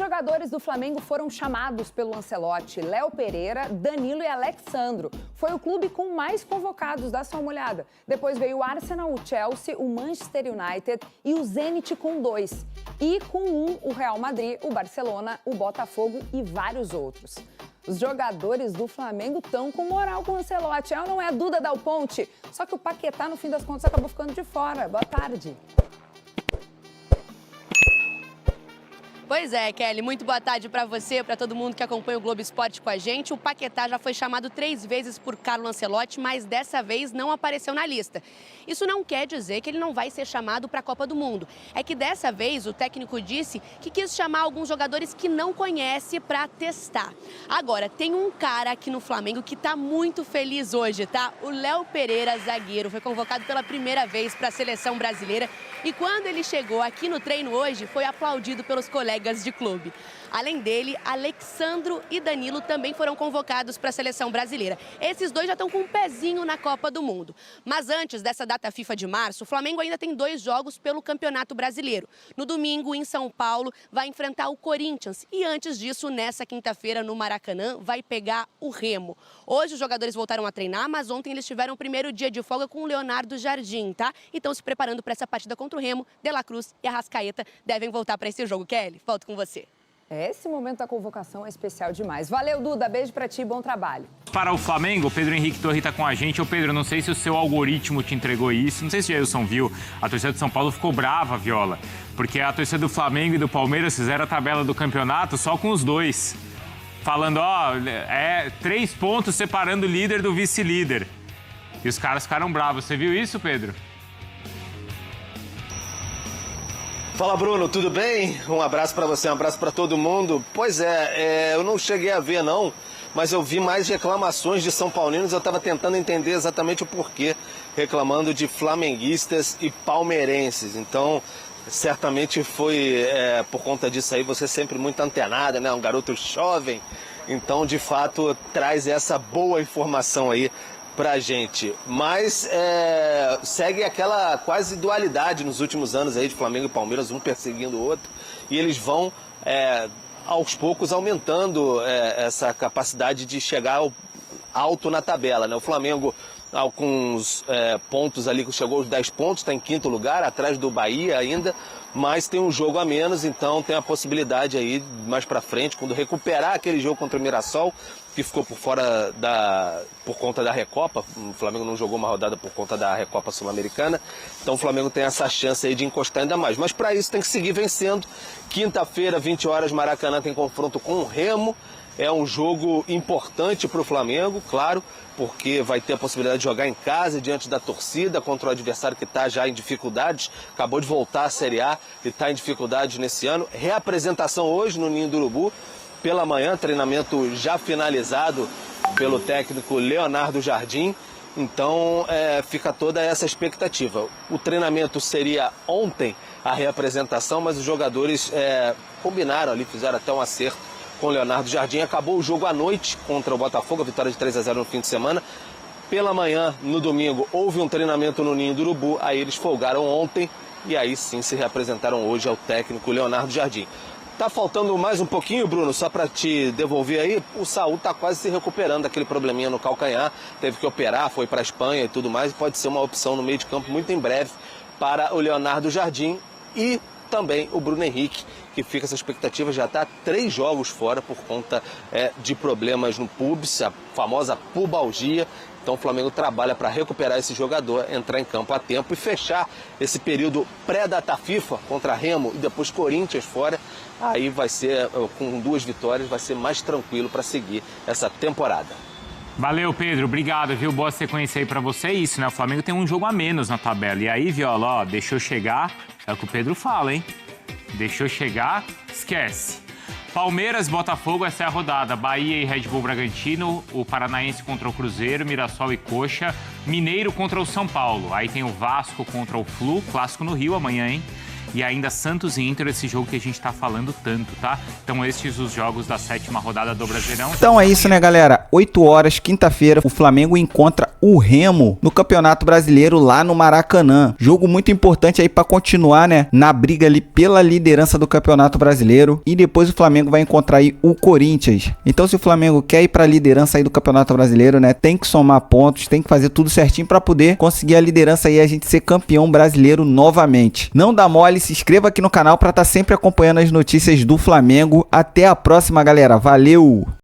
jogadores do Flamengo foram chamados pelo Ancelotti: Léo Pereira, Danilo e Alexandro. Foi o clube com mais convocados, dá só uma olhada. Depois veio o Arsenal, o Chelsea, o Manchester United e o Zenit com 2. E com 1, o Real Madrid, o Barcelona, o Botafogo e vários outros. Os jogadores do Flamengo estão com moral com o Ancelotti. É ou não é a Duda Dal Ponte? Só que o Paquetá, no fim das contas, acabou ficando de fora. Boa tarde. Pois é, Kelly, muito boa tarde para você, para todo mundo que acompanha o Globo Esporte com a gente. O Paquetá já foi chamado 3 vezes por Carlo Ancelotti, mas dessa vez não apareceu na lista. Isso não quer dizer que ele não vai ser chamado para a Copa do Mundo. É que dessa vez o técnico disse que quis chamar alguns jogadores que não conhece para testar. Agora, tem um cara aqui no Flamengo que tá muito feliz hoje, tá? O Léo Pereira, zagueiro, foi convocado pela primeira vez para a seleção brasileira e quando ele chegou aqui no treino hoje, foi aplaudido pelos colegas de clube. Além dele, Alexandro e Danilo também foram convocados para a seleção brasileira. Esses dois já estão com um pezinho na Copa do Mundo. Mas antes dessa data FIFA de março, o Flamengo ainda tem 2 jogos pelo Campeonato Brasileiro. No domingo, em São Paulo, vai enfrentar o Corinthians. E antes disso, nessa quinta-feira, no Maracanã, vai pegar o Remo. Hoje os jogadores voltaram a treinar, mas ontem eles tiveram o primeiro dia de folga com o Leonardo Jardim, tá? E estão se preparando para essa partida contra o Remo. De La Cruz e Arrascaeta devem voltar para esse jogo. Kelly, volto com você. Esse momento da convocação é especial demais. Valeu, Duda. Beijo pra ti, bom trabalho. Para o Flamengo, o Pedro Henrique Torre está com a gente. Ô Pedro, não sei se o seu algoritmo te entregou isso. Não sei se o Jailson viu. A torcida de São Paulo ficou brava, Viola. Porque a torcida do Flamengo e do Palmeiras fizeram a tabela do campeonato só com os dois. Falando, 3 pontos separando o líder do vice-líder. E os caras ficaram bravos. Você viu isso, Pedro? Fala, Bruno, tudo bem? Um abraço para você, um abraço para todo mundo. Pois é, eu não cheguei a ver não, mas eu vi mais reclamações de São Paulinos. Eu estava tentando entender exatamente o porquê, reclamando de flamenguistas e palmeirenses. Então, certamente foi por conta disso aí, você sempre muito antenada, né? Um garoto jovem. Então, de fato, traz essa boa informação aí pra gente, mas segue aquela quase dualidade nos últimos anos aí de Flamengo e Palmeiras, um perseguindo o outro, e eles vão aos poucos aumentando essa capacidade de chegar alto na tabela, né? O Flamengo alguns pontos ali, que chegou aos 10 pontos, está em 5º lugar, atrás do Bahia ainda, mas tem um jogo a menos, então tem a possibilidade aí, mais pra frente, quando recuperar aquele jogo contra o Mirassol, que ficou por fora por conta da Recopa. O Flamengo não jogou uma rodada por conta da Recopa Sul-Americana, então o Flamengo tem essa chance aí de encostar ainda mais, mas para isso tem que seguir vencendo. Quinta-feira, 20 horas, Maracanã tem confronto com o Remo. É um jogo importante para o Flamengo, claro, porque vai ter a possibilidade de jogar em casa, diante da torcida, contra o adversário que está já em dificuldades, acabou de voltar à Série A e está em dificuldades nesse ano. Reapresentação hoje no Ninho do Urubu, pela manhã, treinamento já finalizado pelo técnico Leonardo Jardim, então fica toda essa expectativa. O treinamento seria ontem, a reapresentação, mas os jogadores combinaram ali, fizeram até um acerto com o Leonardo Jardim. Acabou o jogo à noite contra o Botafogo, a vitória de 3-0 no fim de semana. Pela manhã, no domingo, houve um treinamento no Ninho do Urubu, aí eles folgaram ontem e aí sim se reapresentaram hoje ao técnico Leonardo Jardim. Tá faltando mais um pouquinho, Bruno, só para te devolver aí, o Saúl tá quase se recuperando daquele probleminha no calcanhar, teve que operar, foi para a Espanha e tudo mais, pode ser uma opção no meio de campo muito em breve para o Leonardo Jardim e também o Bruno Henrique, que fica essa expectativa, já está 3 jogos fora por conta de problemas no pubis, a famosa pubalgia. Então o Flamengo trabalha para recuperar esse jogador, entrar em campo a tempo e fechar esse período pré-data FIFA contra Remo e depois Corinthians fora. Aí vai ser, com 2 vitórias, vai ser mais tranquilo para seguir essa temporada. Valeu, Pedro. Obrigado, viu? Boa sequência aí pra você. É isso, né? O Flamengo tem um jogo a menos na tabela. E aí, Viola, ó, deixou chegar, é o que o Pedro fala, hein? Deixou chegar, esquece. Palmeiras, Botafogo, essa é a rodada. Bahia e Red Bull Bragantino, o Paranaense contra o Cruzeiro, Mirassol e Coxa, Mineiro contra o São Paulo. Aí tem o Vasco contra o Flu, clássico no Rio amanhã, hein? E ainda Santos e Inter, esse jogo que a gente tá falando tanto, tá? Então estes os jogos da 7ª rodada do Brasileirão. Então é isso, né, galera? 8 horas, quinta-feira, o Flamengo encontra o Remo no Campeonato Brasileiro lá no Maracanã. Jogo muito importante aí para continuar, né, na briga ali pela liderança do Campeonato Brasileiro, e depois o Flamengo vai encontrar aí o Corinthians. Então se o Flamengo quer ir para a liderança aí do Campeonato Brasileiro, né, tem que somar pontos, tem que fazer tudo certinho para poder conseguir a liderança e a gente ser campeão brasileiro novamente. Não dá mole, se inscreva aqui no canal para estar sempre acompanhando as notícias do Flamengo. Até a próxima, galera. Valeu!